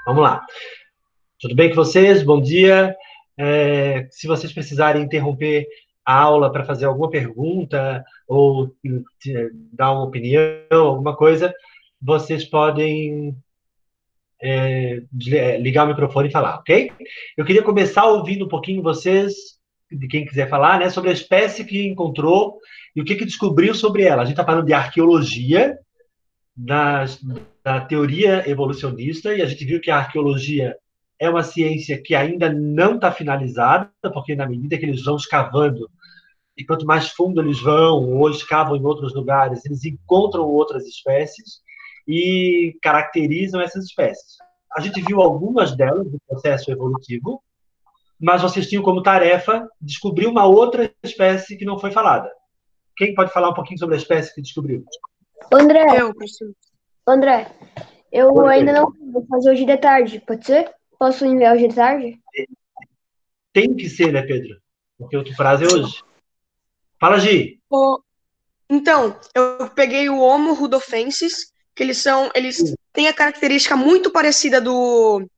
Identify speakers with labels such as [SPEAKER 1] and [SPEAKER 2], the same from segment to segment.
[SPEAKER 1] Vamos lá. Tudo bem com vocês? Bom dia. Se vocês precisarem interromper a aula para fazer alguma pergunta ou dar uma opinião, alguma coisa, vocês podem ligar o microfone e falar, ok? Eu queria começar ouvindo um pouquinho vocês, de quem quiser falar, né, sobre a espécie que encontrou e o que descobriu sobre ela. A gente está falando de arqueologia, da, da teoria evolucionista, e a gente viu que a arqueologia é uma ciência que ainda não está finalizada, porque na medida que eles vão escavando, e quanto mais fundo eles vão, ou escavam em outros lugares, eles encontram outras espécies e caracterizam essas espécies. A gente viu algumas delas no processo evolutivo, mas vocês tinham como tarefa descobrir uma outra espécie que não foi falada. Quem pode falar um pouquinho sobre a espécie que descobriu?
[SPEAKER 2] André,
[SPEAKER 3] Professor.
[SPEAKER 2] André, eu
[SPEAKER 1] Oi,
[SPEAKER 2] ainda
[SPEAKER 1] Pedro.
[SPEAKER 2] não vou fazer hoje de tarde, pode ser? Posso enviar hoje de tarde?
[SPEAKER 1] Tem que ser, né, Pedro? Porque o prazo é hoje. Fala, Gi.
[SPEAKER 3] Então, eu peguei o Homo rudolfensis, que eles têm a característica muito parecida do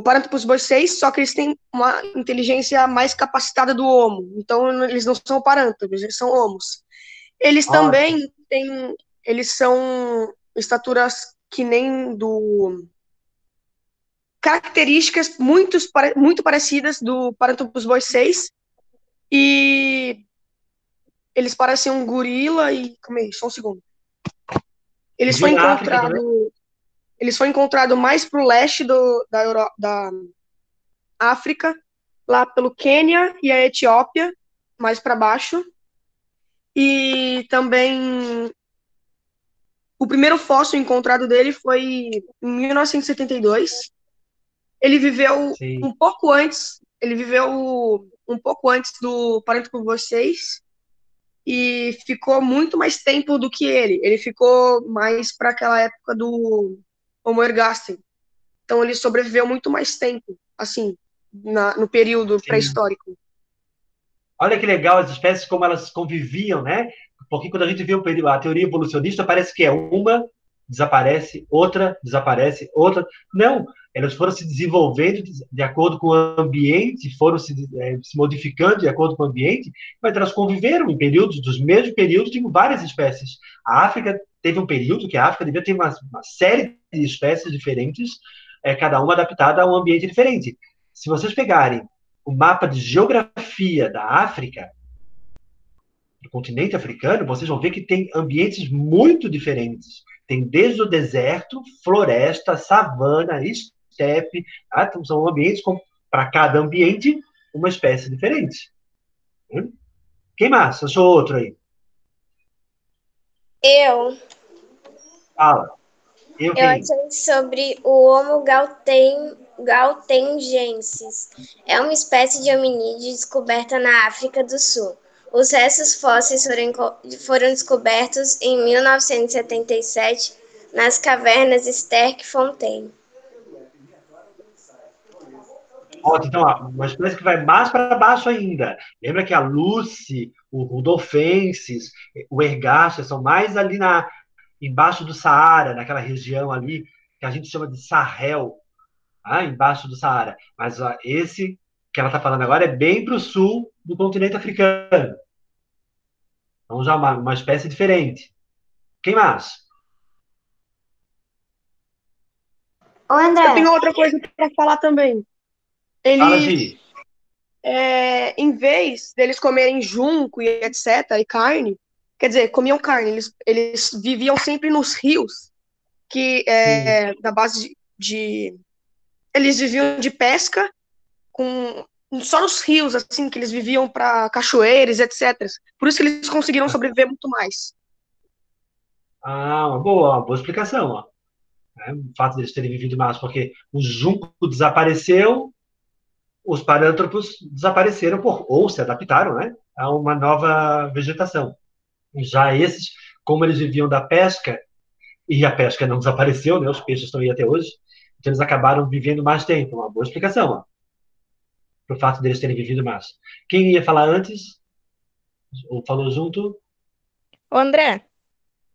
[SPEAKER 3] Paranthropus boiceps, só que eles têm uma inteligência mais capacitada do Homo. Então, eles não são parântropos, eles são homos. Eles
[SPEAKER 1] Ótimo.
[SPEAKER 3] também têm, eles são estaturas que nem do características muito parecidas do Paranthropus boiceps, e eles parecem um gorila e... Calma aí, só um segundo. Eles
[SPEAKER 1] Viviam
[SPEAKER 3] foram
[SPEAKER 1] na África também?
[SPEAKER 3] encontrados mais para o leste da África, lá pelo Quênia e a Etiópia, mais para baixo. E também o primeiro fóssil encontrado dele foi em 1972. Ele viveu
[SPEAKER 1] Sim.
[SPEAKER 3] um pouco antes, do Parênteses vocês, e ficou muito mais tempo do que ele. Ele ficou mais para aquela época do Homo ergaster. Então ele sobreviveu muito mais tempo, assim, no período
[SPEAKER 1] Sim.
[SPEAKER 3] pré-histórico.
[SPEAKER 1] Olha que legal as espécies, como elas conviviam, né? Porque quando a gente vê a teoria evolucionista, parece que é uma, desaparece, outra. Não, elas foram se desenvolvendo de acordo com o ambiente, foram se modificando de acordo com o ambiente, mas elas conviveram em períodos, dos mesmos períodos, de várias espécies. A África teve um período que a África devia ter uma série de espécies diferentes, cada uma adaptada a um ambiente diferente. Se vocês pegarem o mapa de geografia da África, do continente africano, vocês vão ver que tem ambientes muito diferentes. Tem desde o deserto, floresta, savana, estepe. Tá? Então, são ambientes para cada ambiente uma espécie diferente. Quem mais? Eu sou outro aí.
[SPEAKER 4] Eu,
[SPEAKER 1] Fala. Eu
[SPEAKER 4] eu
[SPEAKER 1] quem?
[SPEAKER 4] achei sobre o Homo galtengensis. É uma espécie de hominídeo descoberta na África do Sul. Os restos fósseis foram descobertos em 1977 nas cavernas Sterkfontein.
[SPEAKER 1] Ótimo, então, uma espécie que vai mais para baixo ainda. Lembra que a Lucy, o Rudolfensis, o Ergaster são mais ali embaixo do Saara, naquela região ali que a gente chama de Sahel, embaixo do Saara. Mas esse que ela está falando agora é bem para o sul do continente africano. Então já uma espécie diferente. Quem mais?
[SPEAKER 2] Ô,
[SPEAKER 3] Eu
[SPEAKER 2] André,
[SPEAKER 3] tenho outra coisa para falar também.
[SPEAKER 1] Fala,
[SPEAKER 3] Eles,
[SPEAKER 1] Gi.
[SPEAKER 3] em vez deles comerem junco e etc., e carne, quer dizer, comiam carne, eles viviam sempre nos rios, que
[SPEAKER 1] Sim.
[SPEAKER 3] da base eles viviam de pesca, só nos rios, assim, que eles viviam para cachoeiras, etc. Por isso que eles conseguiram sobreviver muito mais.
[SPEAKER 1] Uma boa explicação. Ó. O fato deles terem vivido mais, porque o junco desapareceu, os parântropos desapareceram ou se adaptaram, né, a uma nova vegetação. Já esses, como eles viviam da pesca, e a pesca não desapareceu, né, os peixes estão aí até hoje, então eles acabaram vivendo mais tempo. Uma boa explicação, para o fato deles terem vivido mais. Quem ia falar antes? Ou falou junto?
[SPEAKER 5] Ô, André,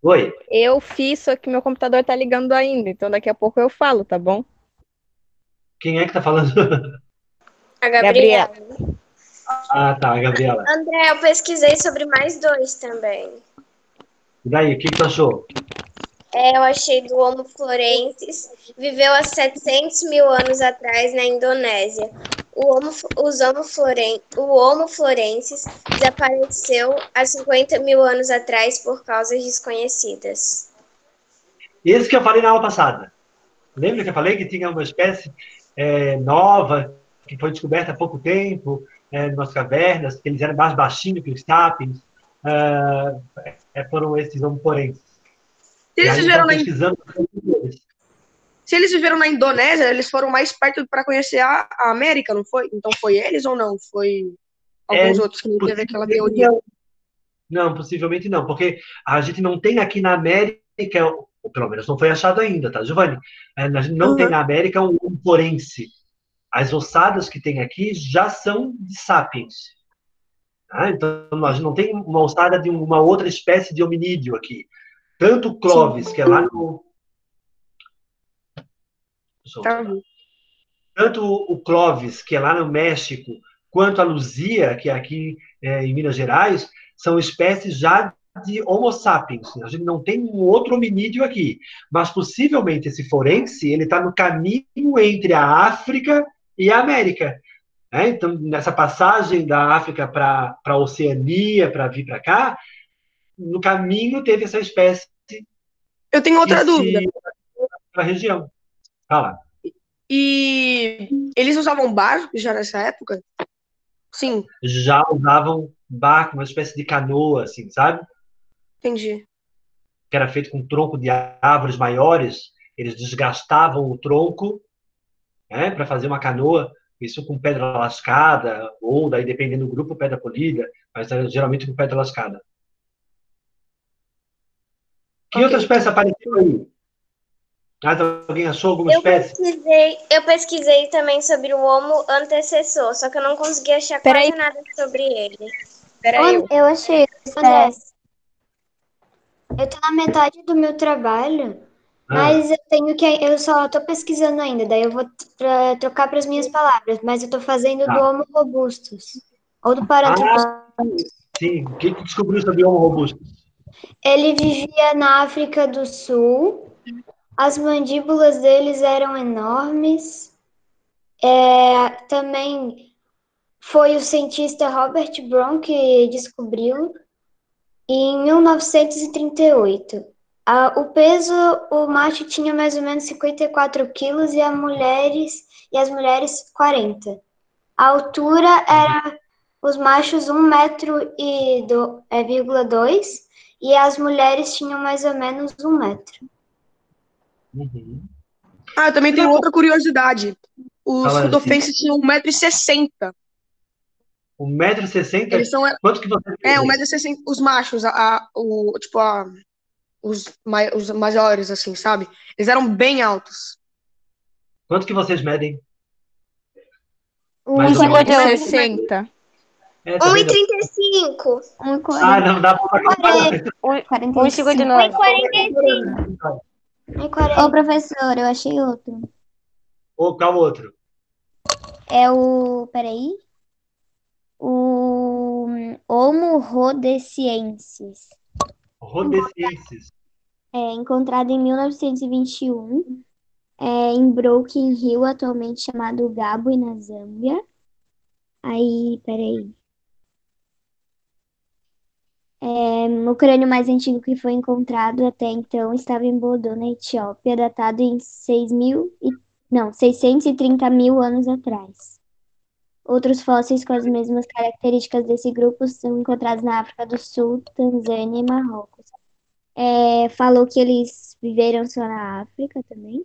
[SPEAKER 1] Oi,
[SPEAKER 5] Eu fiz, só que meu computador tá ligando ainda, então daqui a pouco eu falo, tá bom?
[SPEAKER 1] quem é que tá falando?
[SPEAKER 4] A
[SPEAKER 5] Gabriela.
[SPEAKER 4] Gabriela.
[SPEAKER 1] Ah, tá, Gabriela.
[SPEAKER 4] André, eu pesquisei sobre mais dois também.
[SPEAKER 1] E daí, o que que tu achou?
[SPEAKER 4] Eu achei do Homo florensis, viveu há 700 mil anos atrás na Indonésia. O Homo florensis desapareceu há 50 mil anos atrás por causas desconhecidas.
[SPEAKER 1] Esse que eu falei na aula passada. Lembra que eu falei que tinha uma espécie nova, que foi descoberta há pouco tempo, nas cavernas, que eles eram mais baixinhos que os sapiens? Ah, foram esses homoforenses.
[SPEAKER 3] Se
[SPEAKER 1] E
[SPEAKER 3] eles
[SPEAKER 1] aí
[SPEAKER 3] viveram
[SPEAKER 1] estão
[SPEAKER 3] na,
[SPEAKER 1] pesquisando eles.
[SPEAKER 3] se eles viveram na Indonésia, eles foram mais perto para conhecer a América, não foi? Então foi eles ou não? Foi
[SPEAKER 1] É,
[SPEAKER 3] alguns outros que não teve aquela
[SPEAKER 1] possivelmente
[SPEAKER 3] teoria.
[SPEAKER 1] não. Não, possivelmente não, porque a gente não tem aqui na América, ou pelo menos não foi achado ainda, tá, Giovanni? A gente não tem
[SPEAKER 3] Uhum.
[SPEAKER 1] na América um forense. As ossadas que tem aqui já são de sapiens. Tá? Então, a gente não tem uma ossada de uma outra espécie de hominídeo aqui. Tanto o
[SPEAKER 3] Sim,
[SPEAKER 1] Clovis, que é lá no. Deixa eu
[SPEAKER 3] tá.
[SPEAKER 1] observar. Tanto o Clovis, que é lá no México, quanto a Luzia, que é aqui em Minas Gerais, são espécies já de Homo sapiens. A gente não tem um outro hominídeo aqui. Mas possivelmente esse forense ele está no caminho entre a África e a América. Então, nessa passagem da África para a Oceania, para vir para cá, no caminho teve essa espécie
[SPEAKER 3] Eu tenho
[SPEAKER 1] que
[SPEAKER 3] outra dúvida.
[SPEAKER 1] se para a região. Fala.
[SPEAKER 3] E eles usavam barco já nessa época? Sim,
[SPEAKER 1] Já usavam barco, uma espécie de canoa, assim, sabe?
[SPEAKER 3] entendi.
[SPEAKER 1] Que era feito com tronco de árvores maiores. Eles desgastavam o tronco, para fazer uma canoa. Isso com pedra lascada, ou daí, dependendo do grupo, pedra polida, mas geralmente com pedra lascada. Que
[SPEAKER 3] Ok,
[SPEAKER 1] outra espécie
[SPEAKER 3] então.
[SPEAKER 1] apareceu aí? Mais alguém achou alguma
[SPEAKER 4] Eu
[SPEAKER 1] espécie?
[SPEAKER 4] pesquisei, eu pesquisei também sobre o Homo antecessor, só que eu não consegui achar
[SPEAKER 5] Peraí,
[SPEAKER 4] quase nada sobre ele.
[SPEAKER 5] peraí.
[SPEAKER 2] Eu achei
[SPEAKER 6] André,
[SPEAKER 2] espécie.
[SPEAKER 6] eu tô na metade do meu trabalho,
[SPEAKER 1] Ah,
[SPEAKER 6] mas eu só tô pesquisando ainda, daí eu vou trocar para as minhas palavras, mas eu tô fazendo do
[SPEAKER 1] tá.
[SPEAKER 6] Homo robustus, ou do Paranthropus.
[SPEAKER 1] Ah, sim. O que descobriu sobre o Homo robusto?
[SPEAKER 6] Ele vivia na África do Sul, as mandíbulas deles eram enormes. Também foi o cientista Robert Brown que descobriu em 1938. O peso, o macho tinha mais ou menos 54 quilos e as mulheres 40. A altura era os machos 1,2 m e as mulheres tinham mais ou menos 1 metro.
[SPEAKER 1] Uhum.
[SPEAKER 3] Ah, eu também tenho outra curiosidade. Os
[SPEAKER 1] Fala assim,
[SPEAKER 3] rudolfenses tinham 1,60 m.
[SPEAKER 1] 1,60 m?
[SPEAKER 3] Eles são,
[SPEAKER 1] Quanto que você
[SPEAKER 3] é,
[SPEAKER 1] tem?
[SPEAKER 3] 1,60 m, os machos, os maiores, assim, sabe? Eles eram bem altos.
[SPEAKER 1] Quanto que vocês medem? Mais ou menos.
[SPEAKER 2] 1,58.
[SPEAKER 5] 60.
[SPEAKER 1] Tá vendo?
[SPEAKER 4] 1,35.
[SPEAKER 1] Ah,
[SPEAKER 2] 1,40.
[SPEAKER 1] não, dá pra comparar.
[SPEAKER 2] 45.
[SPEAKER 4] 1,45.
[SPEAKER 6] 1,40
[SPEAKER 2] Ô,
[SPEAKER 6] m.
[SPEAKER 2] professor, eu achei outro.
[SPEAKER 1] Ou qual outro?
[SPEAKER 2] É o. Peraí. O Homo rhodesiensis.
[SPEAKER 1] Rhodesiensis.
[SPEAKER 2] Encontrado em 1921, em Broken Hill, atualmente chamado Gabwe, na Zâmbia. Aí, peraí. O crânio mais antigo que foi encontrado até então estava em Bodô, na Etiópia, datado em 630 mil anos atrás. Outros fósseis com as mesmas características desse grupo são encontrados na África do Sul, Tanzânia e Marrocos. Falou que eles viveram só na África também.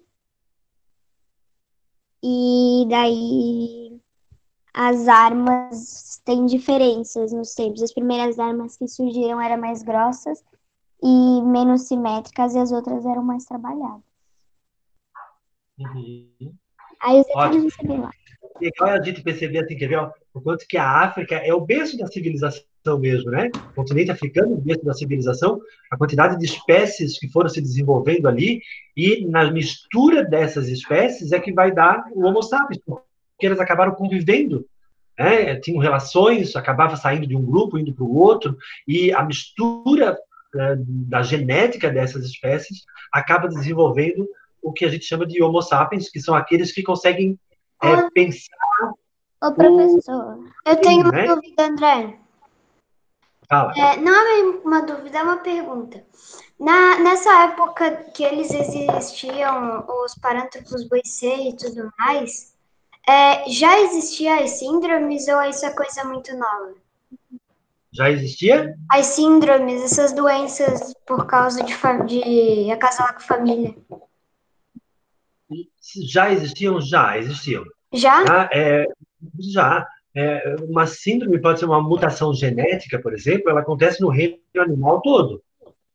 [SPEAKER 2] E daí as armas têm diferenças nos tempos. As primeiras armas que surgiram eram mais grossas e menos simétricas, e as outras eram mais trabalhadas.
[SPEAKER 1] Uhum.
[SPEAKER 2] Aí os detalhes
[SPEAKER 1] Ótimo.
[SPEAKER 2] você vê lá.
[SPEAKER 1] legal é a gente perceber, assim, quer ver, ó, o quanto que a África é o berço da civilização mesmo, né? O continente africano, o berço da civilização, a quantidade de espécies que foram se desenvolvendo ali, e na mistura dessas espécies é que vai dar o Homo sapiens, porque eles acabaram convivendo, né? Tinham relações, acabava saindo de um grupo, indo para o outro, e a mistura da genética dessas espécies acaba desenvolvendo o que a gente chama de Homo sapiens, que são aqueles que conseguem pensar.
[SPEAKER 2] Ô, professor,
[SPEAKER 6] Eu tenho uma
[SPEAKER 1] né?
[SPEAKER 6] dúvida, André.
[SPEAKER 1] Fala.
[SPEAKER 6] Não é bem uma dúvida, é uma pergunta. Nessa época que eles existiam, os parântropos boicei e tudo mais, já existiam as síndromes ou isso é coisa muito nova?
[SPEAKER 1] Já existia?
[SPEAKER 6] As síndromes, essas doenças por causa de acasalar com família.
[SPEAKER 1] Já existiam? Já existiam.
[SPEAKER 6] Já?
[SPEAKER 1] Tá? Já. Uma síndrome pode ser uma mutação genética, por exemplo, ela acontece no reino animal todo.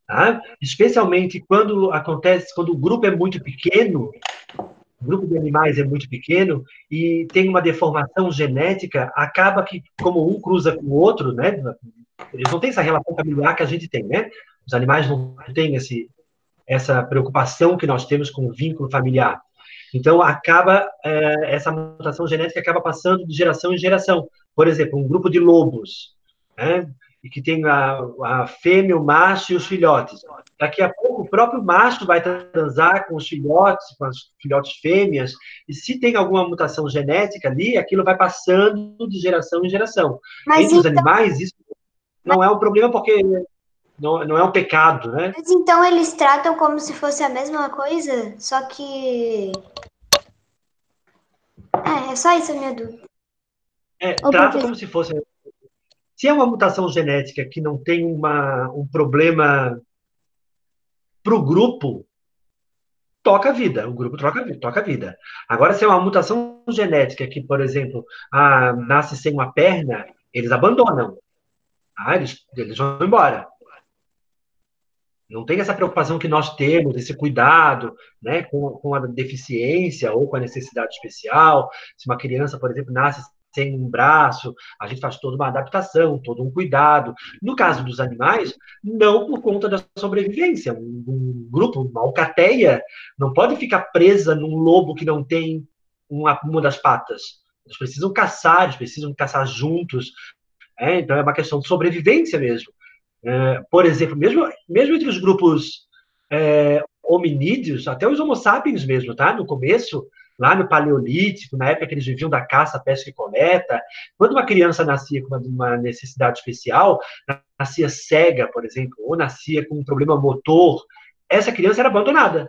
[SPEAKER 1] Tá? Especialmente quando acontece, quando o grupo é muito pequeno, o grupo de animais é muito pequeno e tem uma deformação genética, acaba que, como um cruza com o outro, né? Eles não têm essa relação familiar que a gente tem, né? Os animais não têm essa preocupação que nós temos com o vínculo familiar. Então, essa mutação genética acaba passando de geração em geração. Por exemplo, um grupo de lobos, né? E que tem a fêmea, o macho e os filhotes. Daqui a pouco, o próprio macho vai transar com os filhotes, com as filhotes fêmeas, e se tem alguma mutação genética ali, aquilo vai passando de geração em geração.
[SPEAKER 6] Mas
[SPEAKER 1] Entre os
[SPEAKER 6] então,
[SPEAKER 1] animais, isso não é um problema porque não é um pecado, né?
[SPEAKER 6] mas então eles tratam como se fosse a mesma coisa, só que... É só isso a minha dúvida.
[SPEAKER 1] Trata como se fosse. Se é uma mutação genética que não tem um problema para o grupo, toca a vida, o grupo toca a vida. Agora, se é uma mutação genética que, por exemplo, nasce sem uma perna, eles abandonam. Eles vão embora. Não tem essa preocupação que nós temos, esse cuidado, né, com a deficiência ou com a necessidade especial. Se uma criança, por exemplo, nasce sem um braço, a gente faz toda uma adaptação, todo um cuidado. No caso dos animais, não por conta da sobrevivência. Um grupo, uma alcateia, não pode ficar presa num lobo que não tem uma das patas. Eles precisam caçar juntos. Então é uma questão de sobrevivência mesmo. Por exemplo, mesmo entre os grupos hominídeos, até os homo sapiens mesmo, tá? No começo, lá no Paleolítico, na época que eles viviam da caça, pesca e coleta, quando uma criança nascia com uma necessidade especial, nascia cega, por exemplo, ou nascia com um problema motor, essa criança era abandonada.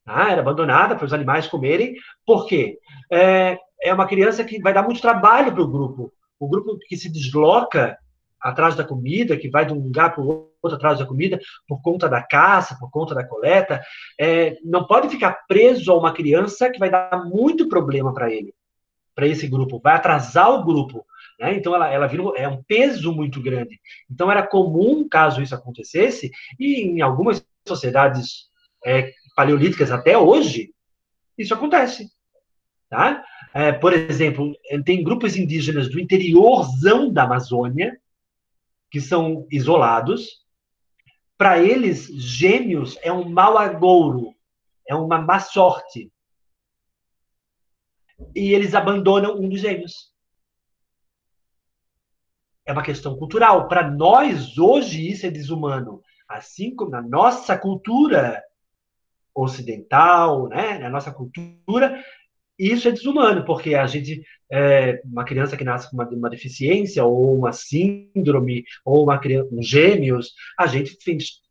[SPEAKER 1] Era abandonada para os animais comerem. Por quê? É uma criança que vai dar muito trabalho para o grupo. O grupo que se desloca atrás da comida, que vai de um lugar para o outro atrás da comida, por conta da caça, por conta da coleta, não pode ficar preso a uma criança que vai dar muito problema para ele, para esse grupo, vai atrasar o grupo. Né? Então, ela vira um peso muito grande. Então, era comum, caso isso acontecesse, e em algumas sociedades paleolíticas até hoje, isso acontece. Tá? Por exemplo, tem grupos indígenas do interiorzão da Amazônia, que são isolados. Para eles, gêmeos é um mau agouro, é uma má sorte. E eles abandonam um dos gêmeos. É uma questão cultural. Para nós, hoje, isso é desumano. Assim como na nossa cultura ocidental, né, na nossa cultura, isso é desumano, porque a gente, uma criança que nasce com uma deficiência, ou uma síndrome, ou um gêmeos, a gente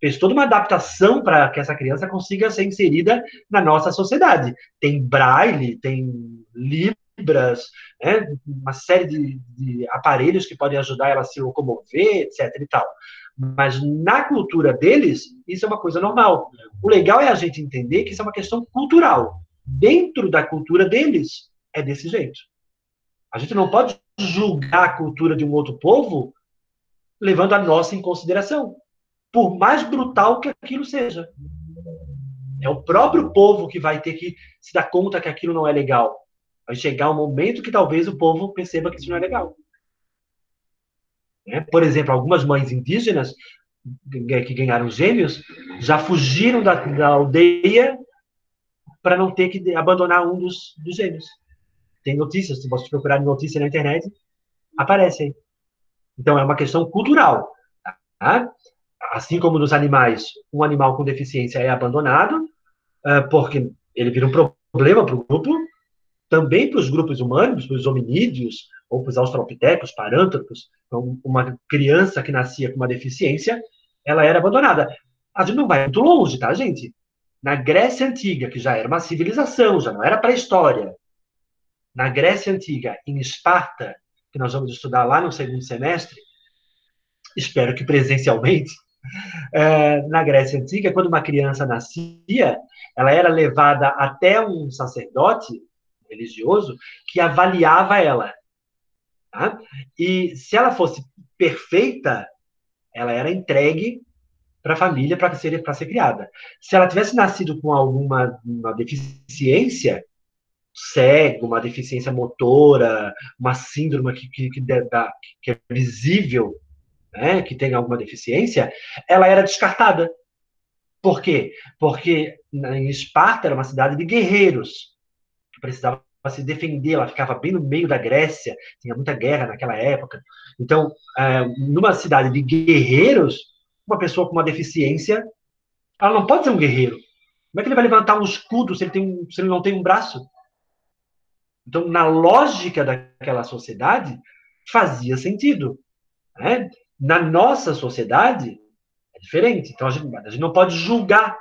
[SPEAKER 1] fez toda uma adaptação para que essa criança consiga ser inserida na nossa sociedade. Tem braille, tem libras, né, uma série de aparelhos que podem ajudar ela a se locomover, etc. e tal. Mas na cultura deles, isso é uma coisa normal. O legal é a gente entender que isso é uma questão cultural. Dentro da cultura deles, é desse jeito. A gente não pode julgar a cultura de um outro povo levando a nossa em consideração, por mais brutal que aquilo seja. É o próprio povo que vai ter que se dar conta que aquilo não é legal. Vai chegar um momento que talvez o povo perceba que isso não é legal. Né? Por exemplo, algumas mães indígenas que ganharam gêmeos já fugiram da aldeia para não ter que abandonar um dos gêmeos. Tem notícias, se você procurar notícia na internet, aparece aí. Então, é uma questão cultural. Tá? Assim como nos animais, um animal com deficiência é abandonado, porque ele vira um problema para o grupo, também para os grupos humanos, para os hominídeos, ou para os australopitecos, parântropos. Então, uma criança que nascia com uma deficiência, ela era abandonada. A gente não vai muito longe, tá, gente? Na Grécia Antiga, que já era uma civilização, já não era pré-história. Na Grécia Antiga, em Esparta, que nós vamos estudar lá no segundo semestre, espero que presencialmente, na Grécia Antiga, quando uma criança nascia, ela era levada até um sacerdote religioso que avaliava ela. Tá? E se ela fosse perfeita, ela era entregue para a família para ser criada. Se ela tivesse nascido com alguma uma deficiência, cego, uma deficiência motora, uma síndrome que é visível, né, que tem alguma deficiência, ela era descartada. Por quê? Porque em Esparta era uma cidade de guerreiros, que precisava se defender, ela ficava bem no meio da Grécia, tinha muita guerra naquela época. Então, numa cidade de guerreiros, uma pessoa com uma deficiência, ela não pode ser um guerreiro. Como é que ele vai levantar um escudo se ele não tem um braço? Então, na lógica daquela sociedade, fazia sentido. Né? Na nossa sociedade, é diferente. Então, a gente não pode julgar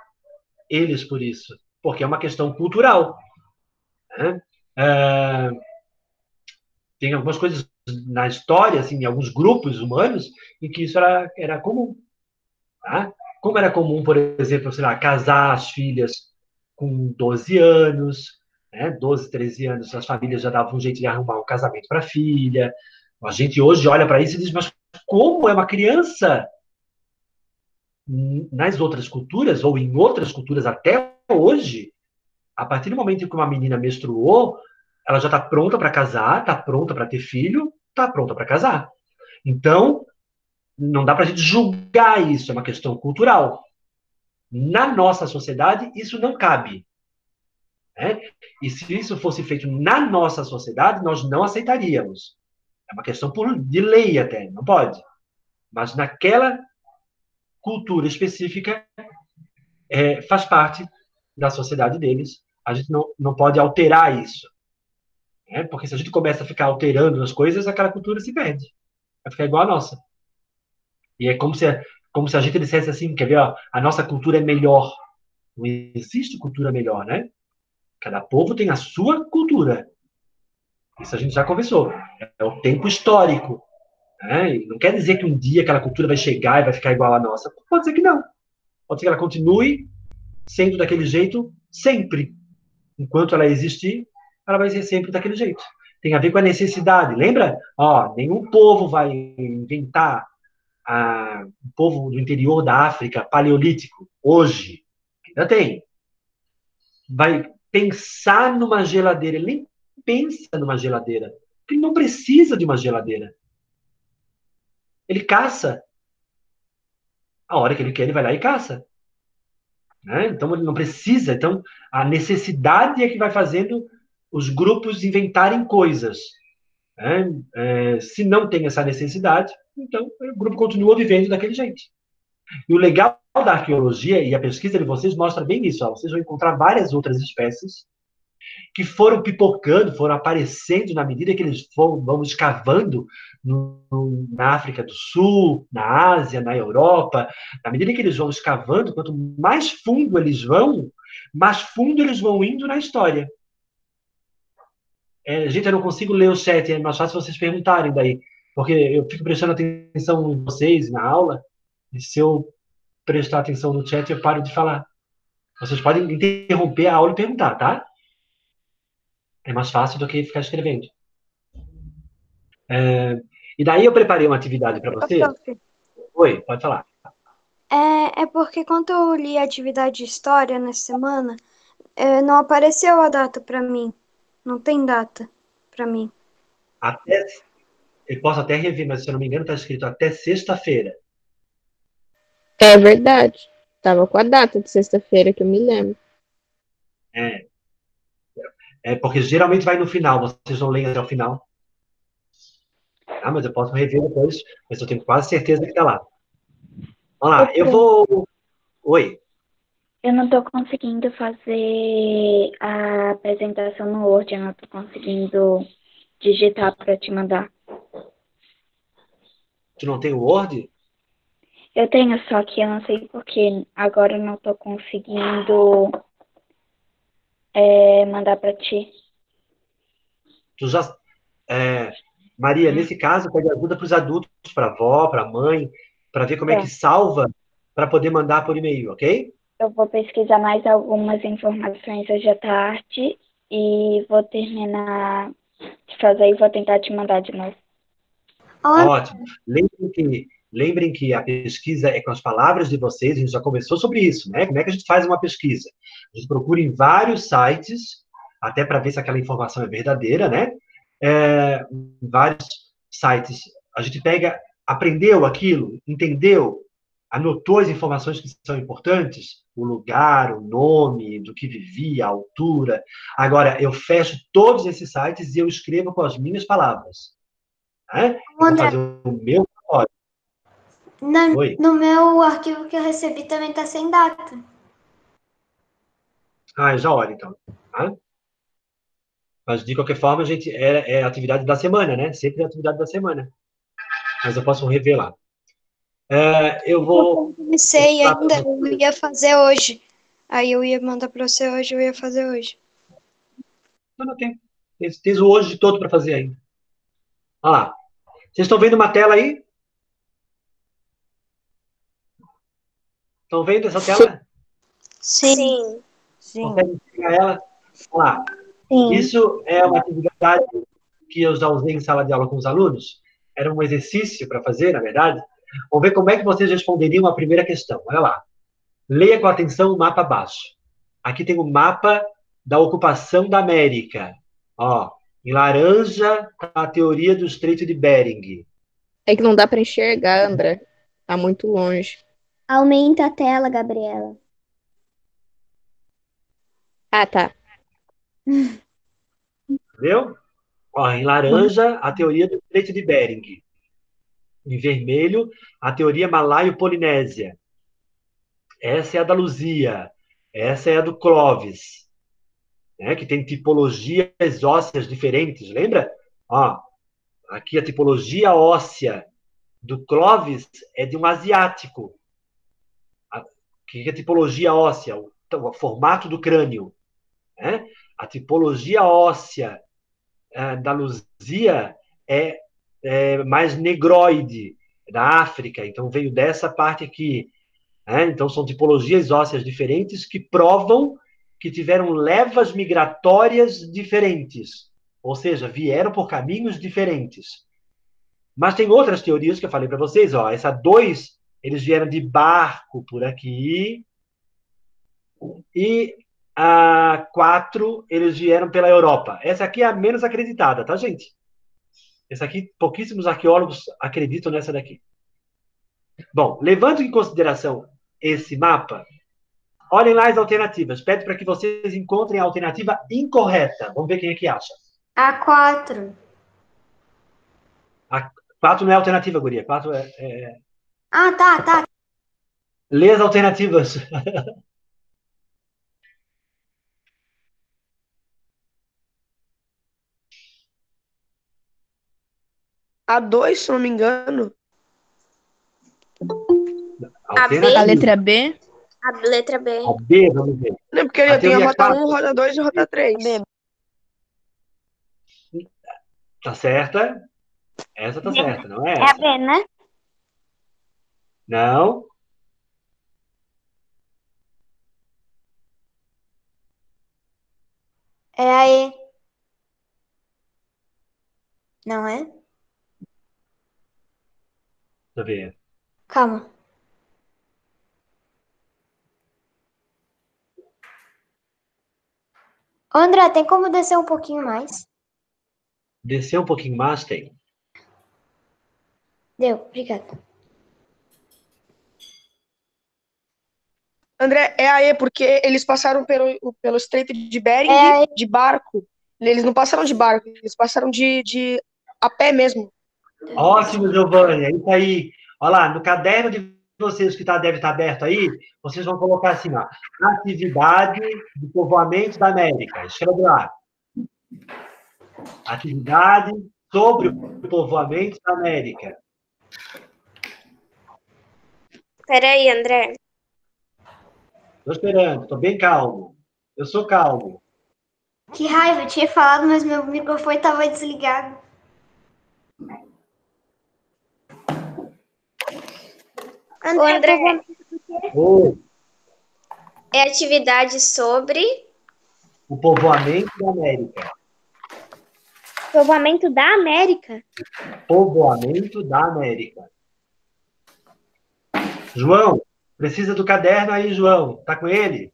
[SPEAKER 1] eles por isso, porque é uma questão cultural. Né? Tem algumas coisas na história, assim, em alguns grupos humanos, em que isso era comum. Tá? Como era comum, por exemplo, sei lá, casar as filhas com 12 anos, né? 12, 13 anos, as famílias já davam um jeito de arrumar um casamento para a filha. A gente hoje olha para isso e diz, mas como é uma criança? Nas outras culturas, ou em outras culturas até hoje, a partir do momento em que uma menina menstruou, ela já está pronta para casar, está pronta para ter filho, está pronta para casar. Então, não dá para a gente julgar isso, é uma questão cultural. Na nossa sociedade, isso não cabe. Né? E se isso fosse feito na nossa sociedade, nós não aceitaríamos. É uma questão de lei até, não pode. Mas naquela cultura específica, faz parte da sociedade deles. A gente não pode alterar isso. Né? Porque se a gente começa a ficar alterando as coisas, aquela cultura se perde. Vai ficar igual a nossa. E é como se a gente dissesse assim, quer ver, ó, a nossa cultura é melhor. Não existe cultura melhor, né? Cada povo tem a sua cultura. Isso a gente já conversou. É o tempo histórico. Né? E não quer dizer que um dia aquela cultura vai chegar e vai ficar igual à nossa. Pode ser que não. Pode ser que ela continue sendo daquele jeito sempre. Enquanto ela existir, ela vai ser sempre daquele jeito. Tem a ver com a necessidade. Lembra? Ó, nenhum povo vai inventar o povo do interior da África, paleolítico, hoje. Ainda tem. Vai pensar numa geladeira. Ele nem pensa numa geladeira. Porque ele não precisa de uma geladeira. Ele caça. A hora que ele quer, ele vai lá e caça. Né? Então, ele não precisa. Então, a necessidade é que vai fazendo os grupos inventarem coisas. Né? Se não tem essa necessidade, então o grupo continua vivendo daquele jeito. E o legal da arqueologia e a pesquisa de vocês mostra bem isso. Ó. Vocês vão encontrar várias outras espécies que foram pipocando, foram aparecendo na medida que eles vão escavando na África do Sul, na Ásia, na Europa. Na medida que eles vão escavando, quanto mais fundo eles vão, mais fundo eles vão indo na história. Gente, eu não consigo ler o chat, é mais fácil vocês perguntarem daí, porque eu fico prestando atenção em vocês, na aula, e se eu prestar atenção no chat, eu paro de falar. Vocês podem interromper a aula e perguntar, tá? É mais fácil do que ficar escrevendo. E daí eu preparei uma atividade para você. Oi, pode falar.
[SPEAKER 7] É porque quando eu li a atividade de história nessa semana, não apareceu a data para mim. Não tem data pra mim.
[SPEAKER 1] Até, eu posso até rever, mas se eu não me engano, está escrito até sexta-feira.
[SPEAKER 5] É verdade. Tava com a data de sexta-feira que eu me lembro.
[SPEAKER 1] É, porque geralmente vai no final, vocês não leem até o final. Ah, mas eu posso rever depois, mas eu tenho quase certeza que está lá. Vamos lá, eu vou. Oi.
[SPEAKER 8] Eu não tô conseguindo fazer a apresentação no Word, eu não tô conseguindo digitar para te mandar.
[SPEAKER 1] Tu não tem o Word?
[SPEAKER 8] Eu tenho, só que eu não sei porque agora eu não tô conseguindo mandar para ti.
[SPEAKER 1] Tu já. Maria, nesse caso, pede ajuda para os adultos, para a avó, para a mãe, para ver como é
[SPEAKER 8] Tá.
[SPEAKER 1] que salva, para poder mandar por e-mail, ok?
[SPEAKER 8] Eu vou pesquisar mais algumas informações hoje à tarde e vou terminar de fazer e vou tentar te mandar de novo.
[SPEAKER 6] Olha,
[SPEAKER 1] Ótimo. Lembrem que a pesquisa é com as palavras de vocês, a gente já conversou sobre isso, né? Como é que a gente faz uma pesquisa? A gente procura em vários sites, até para ver se aquela informação é verdadeira, né? Em vários sites. A gente pega, aprendeu aquilo, entendeu, anotou as informações que são importantes, o lugar, o nome, do que vivia, a altura. Agora, eu fecho todos esses sites e eu escrevo com as minhas palavras. Né? Eu vou
[SPEAKER 6] André,
[SPEAKER 1] fazer o meu código. Oi.
[SPEAKER 6] no meu arquivo que eu recebi também tá sem data.
[SPEAKER 1] Ah, já olha, então. Tá? Mas, de qualquer forma, a gente é a atividade da semana, né? Sempre é a atividade da semana. Mas eu posso revelar. Eu
[SPEAKER 7] Eu
[SPEAKER 1] vou
[SPEAKER 7] comecei
[SPEAKER 1] mostrar para
[SPEAKER 7] ainda, eu
[SPEAKER 1] vocês.
[SPEAKER 7] ia fazer hoje. Aí eu ia mandar pra você hoje, eu ia fazer hoje.
[SPEAKER 1] Não tem. Tem o hoje todo para fazer ainda. Olha lá. Vocês estão vendo uma tela aí? Estão vendo essa tela?
[SPEAKER 7] Sim.
[SPEAKER 4] Sim.
[SPEAKER 9] Sim.
[SPEAKER 1] Conseguem pegar ela? Olha lá.
[SPEAKER 2] Sim.
[SPEAKER 1] Isso é uma atividade que eu já usei em sala de aula com os alunos. Era um exercício para fazer, na verdade. Vamos ver como é que vocês responderiam a primeira questão. Olha lá. Leia com atenção o mapa abaixo. Aqui tem o mapa da ocupação da América. Ó, em laranja, tá a teoria do Estreito de Bering.
[SPEAKER 5] É que não dá para enxergar, André. Tá muito longe.
[SPEAKER 2] Aumenta a tela, Gabriela.
[SPEAKER 5] Ah, tá.
[SPEAKER 1] Entendeu? Ó, em laranja, a teoria do Estreito de Bering. Em vermelho, a teoria malaio-polinésia. Essa é a da Luzia. Essa é a do Clovis, né, que tem tipologias ósseas diferentes, lembra? Ó, aqui a tipologia óssea do Clovis é de um asiático. Que é a tipologia óssea, o formato do crânio. Né? A tipologia óssea da Luzia é mais negroide, da África. Então veio dessa parte aqui. Né? Então são tipologias ósseas diferentes que provam que tiveram levas migratórias diferentes. Ou seja, vieram por caminhos diferentes. Mas tem outras teorias que eu falei para vocês. Ó, essa 2, eles vieram de barco por aqui. E a 4, eles vieram pela Europa. Essa aqui é a menos acreditada, tá, gente? Essa aqui, pouquíssimos arqueólogos acreditam nessa daqui. Bom, levando em consideração esse mapa, olhem lá as alternativas. Pede para que vocês encontrem a alternativa incorreta. Vamos ver quem é que acha.
[SPEAKER 6] A4.
[SPEAKER 1] A 4 não é alternativa, guria. 4 é.
[SPEAKER 6] Ah, tá.
[SPEAKER 1] Lê as alternativas.
[SPEAKER 3] A2, se não me engano.
[SPEAKER 4] A B?
[SPEAKER 9] A
[SPEAKER 1] Alternativa.
[SPEAKER 9] letra B?
[SPEAKER 4] A letra B.
[SPEAKER 1] A B, vamos ver.
[SPEAKER 3] Não, porque
[SPEAKER 1] A
[SPEAKER 3] ele tem a
[SPEAKER 1] teoria
[SPEAKER 3] rota
[SPEAKER 1] 4
[SPEAKER 3] 1, rota 2 e rota 3.
[SPEAKER 9] B.
[SPEAKER 1] tá certa. Essa tá certa, não é
[SPEAKER 7] É a
[SPEAKER 1] essa.
[SPEAKER 7] B, né?
[SPEAKER 1] Não.
[SPEAKER 6] É a E. Não é?
[SPEAKER 1] Deixa eu ver.
[SPEAKER 6] Calma. André, tem como descer um pouquinho mais?
[SPEAKER 1] Descer um pouquinho mais, tem.
[SPEAKER 6] Deu, obrigada.
[SPEAKER 3] André, é aí, porque eles passaram pelo Estreito de Bering
[SPEAKER 6] É.
[SPEAKER 3] de barco. Eles não passaram de barco, eles passaram de a pé mesmo.
[SPEAKER 1] Ótimo, Giovanni. É isso aí. Olha lá, no caderno de vocês que deve estar aberto aí, vocês vão colocar assim, ó, atividade de povoamento da América. Escreve lá. Atividade sobre o povoamento da América.
[SPEAKER 4] Peraí, André.
[SPEAKER 1] Estou esperando, estou bem calmo. Eu sou calmo.
[SPEAKER 6] Que raiva, eu tinha falado, mas meu microfone estava desligado.
[SPEAKER 4] O André,
[SPEAKER 1] Oi,
[SPEAKER 4] é atividade sobre
[SPEAKER 1] o povoamento da América.
[SPEAKER 2] Povoamento da América?
[SPEAKER 1] Povoamento da América. João, precisa do caderno aí, João. Tá com ele?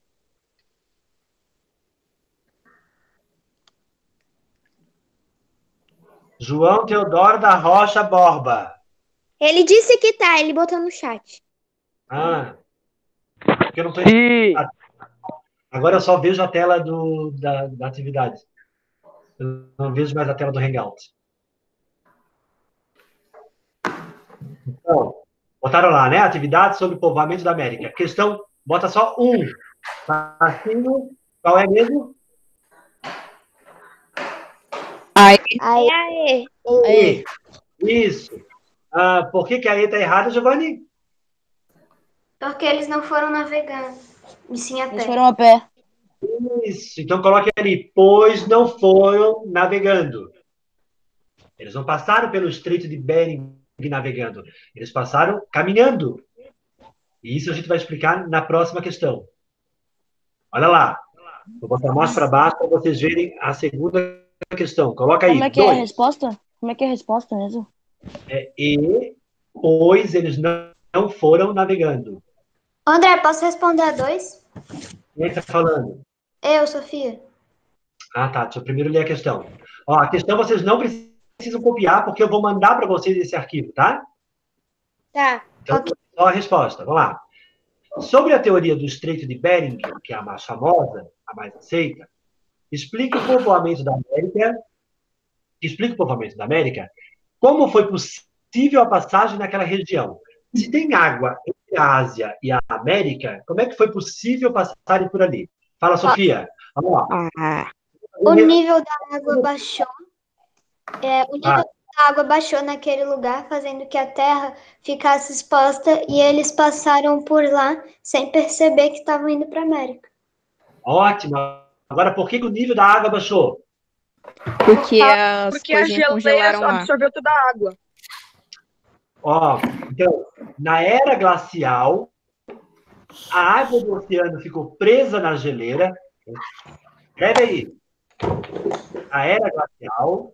[SPEAKER 1] João Teodoro da Rocha Borba.
[SPEAKER 2] Ele disse que tá, ele botou no chat.
[SPEAKER 1] Ah, porque eu não estou.
[SPEAKER 9] Sim.
[SPEAKER 1] Agora eu só vejo a tela da atividade. Eu não vejo mais a tela do Hangout. Então, botaram lá, né? Atividade sobre o povoamento da América. Questão, bota só um. Facinho. Qual é mesmo?
[SPEAKER 2] Aê.
[SPEAKER 1] E. Isso. Por que a E está errada, Giovanni?
[SPEAKER 6] Porque eles não foram navegando, e sim a
[SPEAKER 10] Eles
[SPEAKER 6] pé.
[SPEAKER 10] foram a pé.
[SPEAKER 1] Isso. Então coloque ali, pois não foram navegando. Eles não passaram pelo Estreito de Bering navegando. Eles passaram caminhando. E isso a gente vai explicar na próxima questão. Olha lá. Vou botar mais para baixo para vocês verem a segunda questão. Coloca aí.
[SPEAKER 10] Como é que é a resposta? Como é que é a resposta mesmo?
[SPEAKER 1] Pois eles não foram navegando.
[SPEAKER 6] André, posso responder a 2?
[SPEAKER 1] Quem é que está falando?
[SPEAKER 6] Eu, Sofia.
[SPEAKER 1] Ah, tá. Deixa eu primeiro ler a questão. Ó, a questão vocês não precisam copiar, porque eu vou mandar para vocês esse arquivo, tá?
[SPEAKER 2] Tá.
[SPEAKER 1] Então, só a resposta. Vamos lá. Sobre a teoria do Estreito de Bering, que é a mais famosa, a mais aceita, explica o povoamento da América, como foi possível a passagem naquela região. Se tem água entre a Ásia e a América, como é que foi possível passarem por ali? Fala, Sofia. Vamos lá.
[SPEAKER 6] O nível da água baixou. O nível da água baixou naquele lugar, fazendo que a terra ficasse exposta e eles passaram por lá sem perceber que estavam indo para a América.
[SPEAKER 1] Ótimo. Agora, por que o nível da água baixou?
[SPEAKER 5] Porque as
[SPEAKER 3] Porque a
[SPEAKER 5] coisinhas
[SPEAKER 3] geleira
[SPEAKER 5] congelaram lá.
[SPEAKER 3] absorveu toda a água.
[SPEAKER 1] Ó, então, na era glacial, a água do oceano ficou presa na geleira. Escreve aí. A era glacial.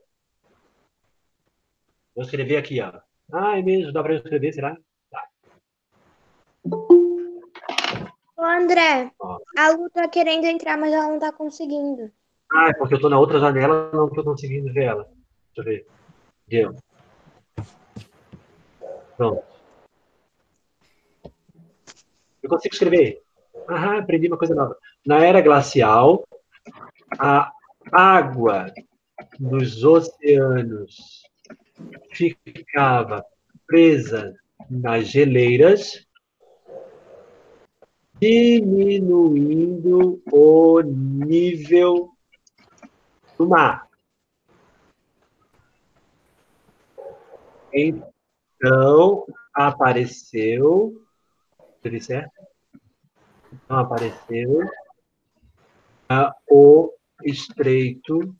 [SPEAKER 1] Vou escrever aqui, ó. É mesmo, dá para eu escrever, será? Tá.
[SPEAKER 2] Ô, André, a Lu tá querendo entrar, mas ela não tá conseguindo.
[SPEAKER 1] É porque eu tô na outra janela, não tô conseguindo ver ela. Deixa eu ver. Deu. Pronto. Eu consigo escrever. Aprendi uma coisa nova. Na era glacial, a água dos oceanos ficava presa nas geleiras, diminuindo o nível do mar. Então, apareceu... Tudo certo? Então, apareceu o Estreito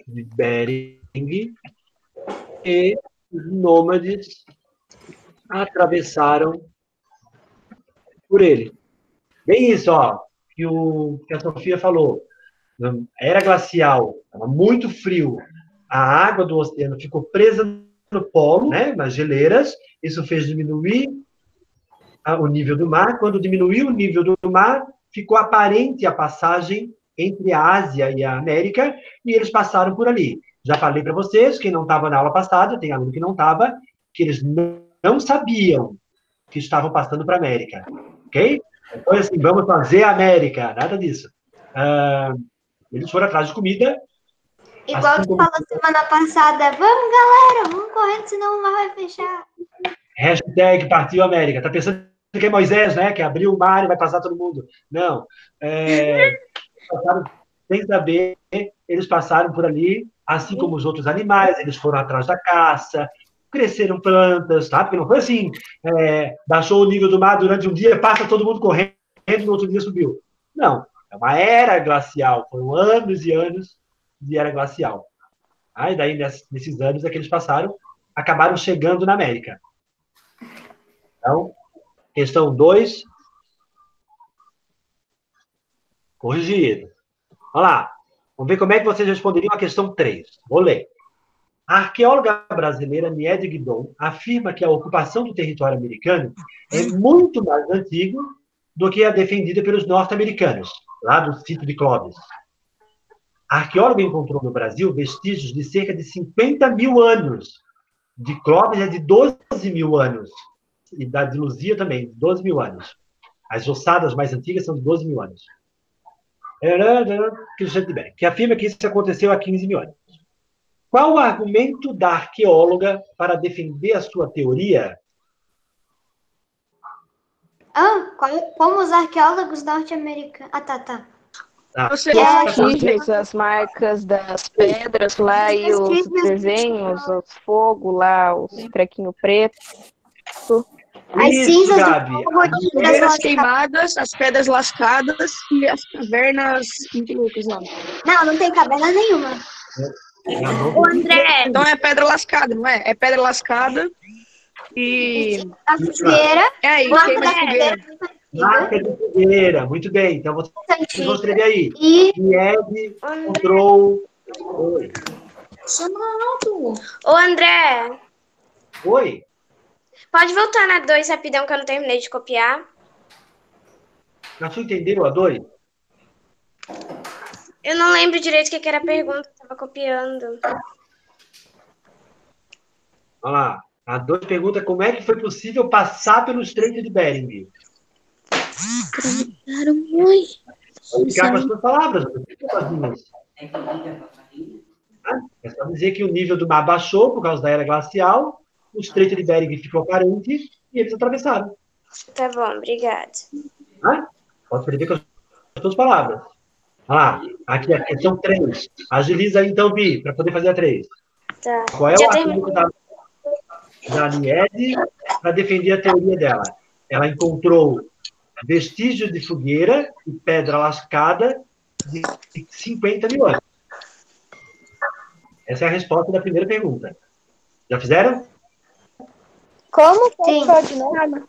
[SPEAKER 1] de Bering e os nômades atravessaram por ele. Bem isso, ó, que a Sofia falou. Era glacial, estava muito frio. A água do oceano ficou presa no polo, né, nas geleiras. Isso fez diminuir o nível do mar. Quando diminuiu o nível do mar, ficou aparente a passagem entre a Ásia e a América, e eles passaram por ali. Já falei para vocês, quem não estava na aula passada, tem aluno que não estava, que eles não sabiam que estavam passando para a América, ok? Então, assim, vamos fazer a América, nada disso. Eles foram atrás de comida.
[SPEAKER 6] Igual
[SPEAKER 1] assim
[SPEAKER 6] tu
[SPEAKER 1] como...
[SPEAKER 6] falou semana passada, vamos galera, vamos correndo, senão o mar vai fechar.
[SPEAKER 1] Hashtag Partiu América. Tá pensando que é Moisés, né? Que abriu o mar e vai passar todo mundo. Não. Passaram, sem saber, eles passaram por ali, assim como os outros animais, eles foram atrás da caça, cresceram plantas, tá? Porque não foi assim, baixou o nível do mar durante um dia, passa todo mundo correndo, e no outro dia subiu. Não, é uma era glacial, foram anos e anos de era glacial. E daí, nesses anos é que eles passaram, acabaram chegando na América. Então, questão 2, corrigido. Vamos lá. Vamos ver como é que vocês responderiam a questão 3. Vou ler. A arqueóloga brasileira Niede Guidon afirma que a ocupação do território americano é muito mais antigo do que a defendida pelos norte-americanos, lá do sítio de Clovis. A arqueóloga encontrou no Brasil vestígios de cerca de 50 mil anos. De Clovis é de 12 mil anos. E da de Luzia também, 12 mil anos. As ossadas mais antigas são de 12 mil anos. Que afirma que isso aconteceu há 15 mil anos. Qual o argumento da arqueóloga para defender a sua teoria?
[SPEAKER 6] Como os arqueólogos norte-americanos... tá.
[SPEAKER 5] Os vestígios, as marcas das pedras lá e os desenhos, os fogos lá, os trequinhos pretos.
[SPEAKER 6] As cinzas
[SPEAKER 1] Gabi.
[SPEAKER 3] As pedras queimadas, as pedras lascadas e as cavernas muito loucas lá.
[SPEAKER 6] Não tem caverna nenhuma.
[SPEAKER 4] O André.
[SPEAKER 3] Então é pedra lascada, não é? É pedra lascada e...
[SPEAKER 6] A fogueira.
[SPEAKER 3] E queima de fogueira.
[SPEAKER 1] Marca de fogueira, muito bem. Então, vocês vão escrever aí. Niede encontrou... Oi.
[SPEAKER 4] Ô, André.
[SPEAKER 1] Oi.
[SPEAKER 4] Pode voltar na 2 rapidão, que eu não terminei de copiar.
[SPEAKER 1] Na sua entenderam a 2?
[SPEAKER 4] Eu não lembro direito o que era a pergunta, eu estava copiando.
[SPEAKER 1] Olha lá. A 2 pergunta como é que foi possível passar pelo Estreito de Bering. Vou ficar com as suas palavras. É só dizer que o nível do mar baixou por causa da era glacial, o Estreito de Bering ficou aparente e eles atravessaram.
[SPEAKER 4] Tá bom, obrigada.
[SPEAKER 1] Pode escrever com as suas palavras. Olha lá, aqui a questão 3. Agiliza aí, então, Vi, para poder fazer a 3.
[SPEAKER 4] Tá.
[SPEAKER 1] Qual é o argumento da Niede para defender a teoria dela? Ela encontrou vestígios de fogueira e pedra lascada de 50 mil anos. Essa é a resposta da primeira pergunta. Já fizeram?
[SPEAKER 6] Como? Sim.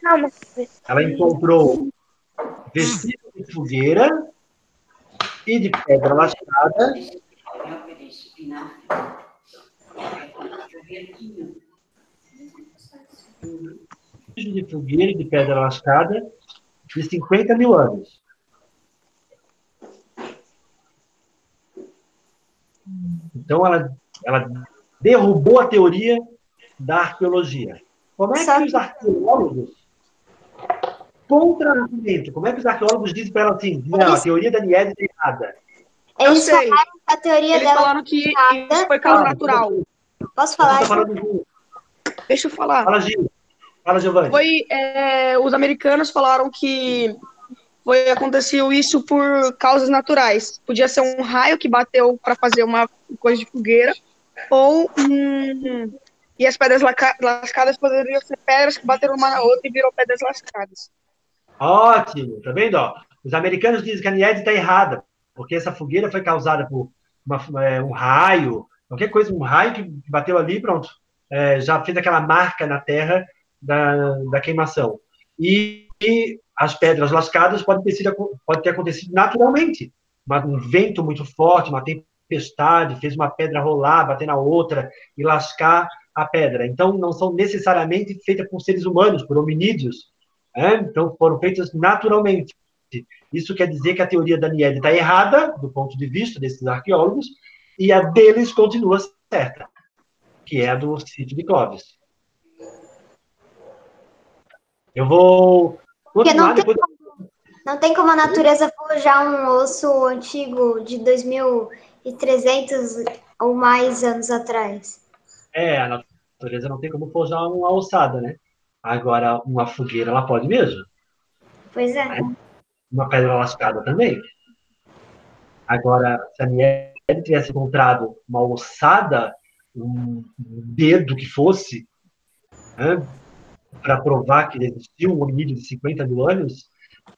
[SPEAKER 4] Calma.
[SPEAKER 1] Ela encontrou vestígios de fogueira e de pedra lascada de fogueira e de pedra lascada de 50 mil anos. Então, ela derrubou a teoria da arqueologia. Como é que os arqueólogos contra-argumentam? Como é que os arqueólogos dizem para ela assim, não, a teoria da Niede é errada?
[SPEAKER 6] Eles falaram que a teoria
[SPEAKER 3] Eles
[SPEAKER 6] dela
[SPEAKER 3] falaram que isso foi causa natural.
[SPEAKER 6] Posso falar?
[SPEAKER 3] Deixa eu falar.
[SPEAKER 1] Fala, Gil. Fala, Giovanni.
[SPEAKER 3] Os americanos falaram que aconteceu isso por causas naturais. Podia ser um raio que bateu para fazer uma coisa de fogueira, ou e as pedras lascadas poderiam ser pedras que bateram uma na outra e virou pedras lascadas.
[SPEAKER 1] Ótimo, tá vendo? Ó? Os americanos dizem que a Niede está errada, porque essa fogueira foi causada por um raio, qualquer coisa, um raio que bateu ali, pronto, já fez aquela marca na terra da queimação. E as pedras lascadas pode ter acontecido naturalmente. Um vento muito forte, uma tempestade, fez uma pedra rolar, bater na outra e lascar a pedra. Então, não são necessariamente feitas por seres humanos, por hominídeos. Então, foram feitas naturalmente. Isso quer dizer que a teoria da Niede está errada, do ponto de vista desses arqueólogos, e a deles continua certa, que é a do sítio de Clovis. Eu vou
[SPEAKER 6] Porque
[SPEAKER 1] continuar depois.
[SPEAKER 6] não tem como a natureza forjar um osso antigo de 2.300 ou mais anos atrás.
[SPEAKER 1] A natureza não tem como forjar uma ossada, né? Agora, uma fogueira, ela pode mesmo.
[SPEAKER 6] Pois é.
[SPEAKER 1] Uma pedra lascada também. Agora, se a Niede tivesse encontrado uma ossada, um dedo que fosse, né, para provar que existiu um hominídeo de 50 mil anos,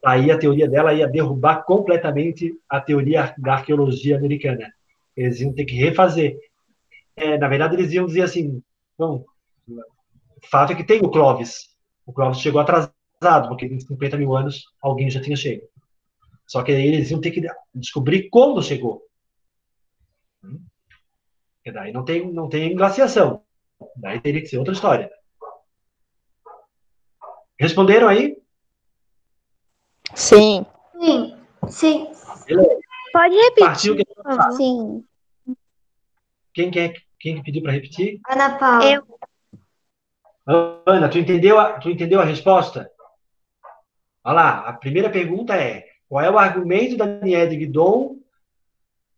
[SPEAKER 1] aí a teoria dela ia derrubar completamente a teoria da arqueologia americana. Eles iam ter que refazer. Na verdade, eles iam dizer assim, bom, o fato é que tem o Clovis. O Clovis chegou atrasado, porque em 50 mil anos alguém já tinha chegado. Só que aí eles iam ter que descobrir como chegou. E daí não tem glaciação. Daí teria que ser outra história. Responderam aí?
[SPEAKER 5] Sim.
[SPEAKER 6] Sim, sim.
[SPEAKER 1] Beleza.
[SPEAKER 2] Pode repetir,
[SPEAKER 1] Partiu que...
[SPEAKER 2] por favor. Sim.
[SPEAKER 1] Quem que pediu para repetir?
[SPEAKER 6] Ana Paula.
[SPEAKER 1] Ana, tu entendeu a resposta? Olha lá, a primeira pergunta é: qual é o argumento da Niede Guidon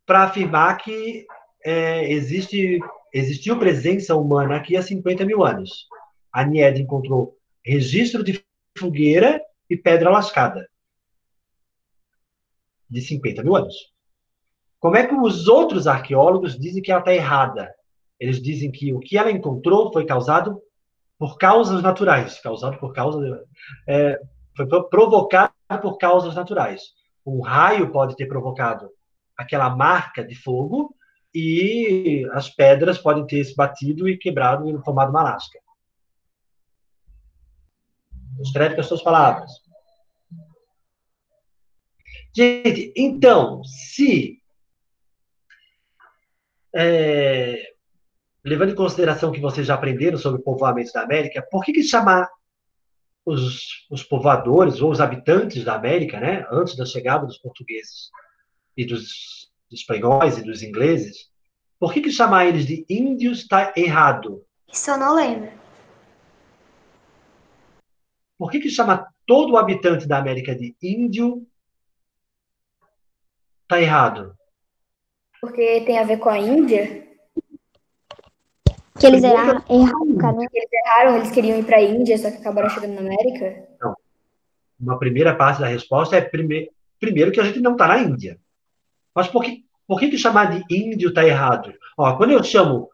[SPEAKER 1] para afirmar que existiu presença humana aqui há 50 mil anos? A Niede encontrou registro de fogueira e pedra lascada de 50 mil anos. Como é que os outros arqueólogos dizem que ela está errada? Eles dizem que o que ela encontrou foi causado por causas naturais, foi provocado por causas naturais. Um raio pode ter provocado aquela marca de fogo e as pedras podem ter se batido e quebrado e formado uma lasca. Escreve com as suas palavras. Gente, então, se levando em consideração que vocês já aprenderam sobre o povoamento da América, por que chamar os povoadores ou os habitantes da América, né, antes da chegada dos portugueses e dos espanhóis e dos ingleses, por que chamar eles de índios está errado?
[SPEAKER 6] Isso eu não lembro.
[SPEAKER 1] Por que chamar todo habitante da América de índio está errado?
[SPEAKER 8] Porque tem a ver com a Índia.
[SPEAKER 2] Que eles erraram, cara.
[SPEAKER 8] Eles erraram, eles queriam ir para a Índia, só que acabaram chegando na América.
[SPEAKER 1] Não. Uma primeira parte da resposta é primeiro que a gente não está na Índia. Mas por que chamar de índio está errado? Ó, quando eu chamo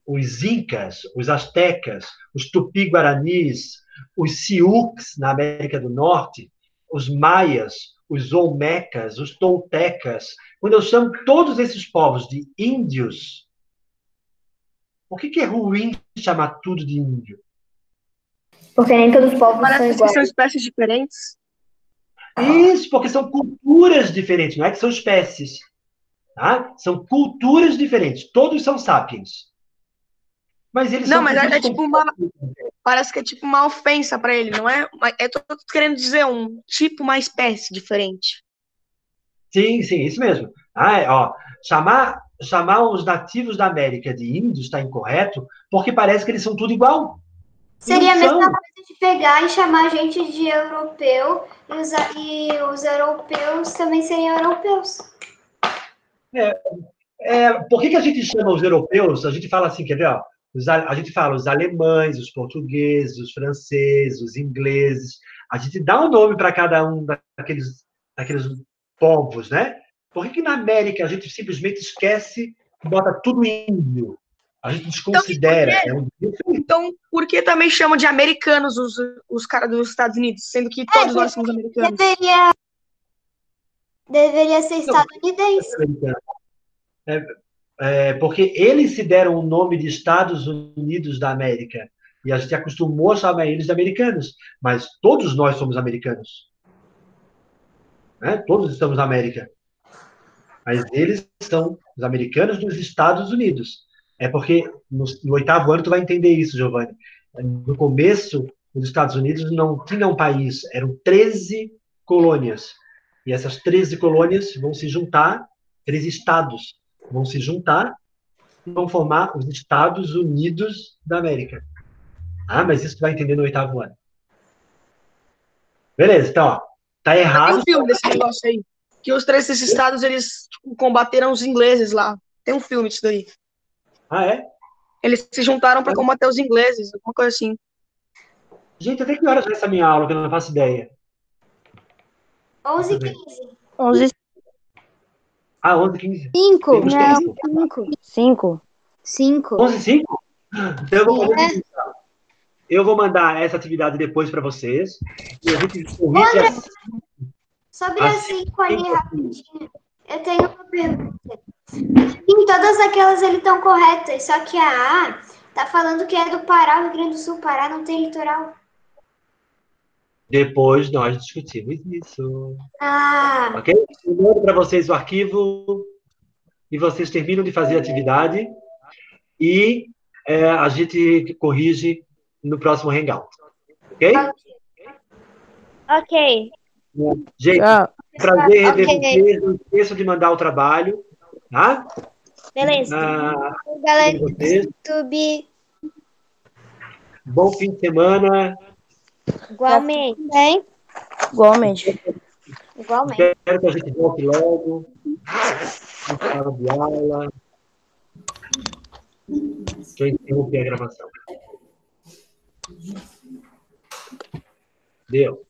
[SPEAKER 1] os incas, os astecas, os tupi-guaranis, os siux na América do Norte, os maias, os olmecas, os toltecas, quando eu chamo todos esses povos de índios, por que é ruim chamar tudo de índio?
[SPEAKER 8] Porque nem todos os povos são
[SPEAKER 3] Parece que
[SPEAKER 8] iguais.
[SPEAKER 3] são espécies diferentes.
[SPEAKER 1] Isso, porque são culturas diferentes, não é que são espécies. Tá? São culturas diferentes. Todos são sapiens. Mas eles
[SPEAKER 3] Não,
[SPEAKER 1] são
[SPEAKER 3] mas é
[SPEAKER 1] culturas
[SPEAKER 3] tipo parece que é tipo uma ofensa para ele, não é? Eu tô querendo dizer uma espécie diferente.
[SPEAKER 1] Sim, isso mesmo. Chamar os nativos da América de índios está incorreto, porque parece que eles são tudo igual.
[SPEAKER 6] Seria a mesma coisa de pegar e chamar a gente de europeu e os europeus também seriam europeus.
[SPEAKER 1] Por que a gente chama os europeus? A gente fala assim, quer ver? Ó, a gente fala os alemães, os portugueses, os franceses, os ingleses. A gente dá um nome para cada um daqueles povos, né? Por que na América a gente simplesmente esquece e bota tudo índio? A gente desconsidera.
[SPEAKER 3] Então, por que também chamam de americanos os caras dos Estados Unidos, sendo que todos nós somos americanos?
[SPEAKER 6] Deveria ser estadunidense.
[SPEAKER 1] Porque eles se deram o nome de Estados Unidos da América. E a gente acostumou a chamar eles de americanos. Mas todos nós somos americanos. Né? Todos estamos na América. Mas eles são os americanos dos Estados Unidos. É porque no 8º ano tu vai entender isso, Giovanni. No começo, os Estados Unidos não tinham um país. Eram 13 colônias. E essas 13 colônias vão se juntar, 13 estados vão se juntar e vão formar os Estados Unidos da América. Ah, mas isso tu vai entender no 8º ano. Beleza, então, ó, tá
[SPEAKER 3] Tem
[SPEAKER 1] errado.
[SPEAKER 3] um filme desse negócio aí. Que os 13 estados, eles tipo, combateram os ingleses lá. Tem um filme disso daí.
[SPEAKER 1] Ah, é?
[SPEAKER 3] Eles se juntaram para combater os ingleses, alguma coisa assim.
[SPEAKER 1] Gente, até que horas vai essa minha aula, que eu não faço ideia?
[SPEAKER 6] 11h15.
[SPEAKER 10] 11,
[SPEAKER 1] Ah, 11h15.
[SPEAKER 2] 5.
[SPEAKER 1] Temos
[SPEAKER 2] Não,
[SPEAKER 1] tempo.
[SPEAKER 2] 5.
[SPEAKER 10] 5.
[SPEAKER 2] 5.
[SPEAKER 1] 11h05? Então eu vou fazer o seguinte, tá? Eu vou mandar essa atividade depois para vocês. E a gente corrige assim.
[SPEAKER 6] Sobre
[SPEAKER 1] Assim,
[SPEAKER 6] as 5 ali, rapidinho, eu tenho uma pergunta. Sim, todas aquelas ali estão corretas, só que a A tá falando que é do Pará, Rio Grande do Sul. Pará não tem litoral.
[SPEAKER 1] Depois nós discutimos isso.
[SPEAKER 6] Ah,
[SPEAKER 1] Ok? Eu mando para vocês o arquivo e vocês terminam de fazer a atividade e a gente corrige no próximo Hangout. Ok?
[SPEAKER 4] Ok.
[SPEAKER 1] Gente,
[SPEAKER 10] Tchau.
[SPEAKER 1] prazer rever
[SPEAKER 4] Ok.
[SPEAKER 1] vocês. Não esqueçam de mandar o trabalho. Tá?
[SPEAKER 4] Beleza.
[SPEAKER 1] Ah,
[SPEAKER 4] Galera do
[SPEAKER 1] vocês.
[SPEAKER 4] YouTube,
[SPEAKER 1] Bom fim de semana.
[SPEAKER 4] igualmente.
[SPEAKER 10] Bem? Igualmente.
[SPEAKER 4] Igualmente.
[SPEAKER 1] Espero que a gente volte logo. Sala de aula. Deixa eu interromper a gravação. Deu.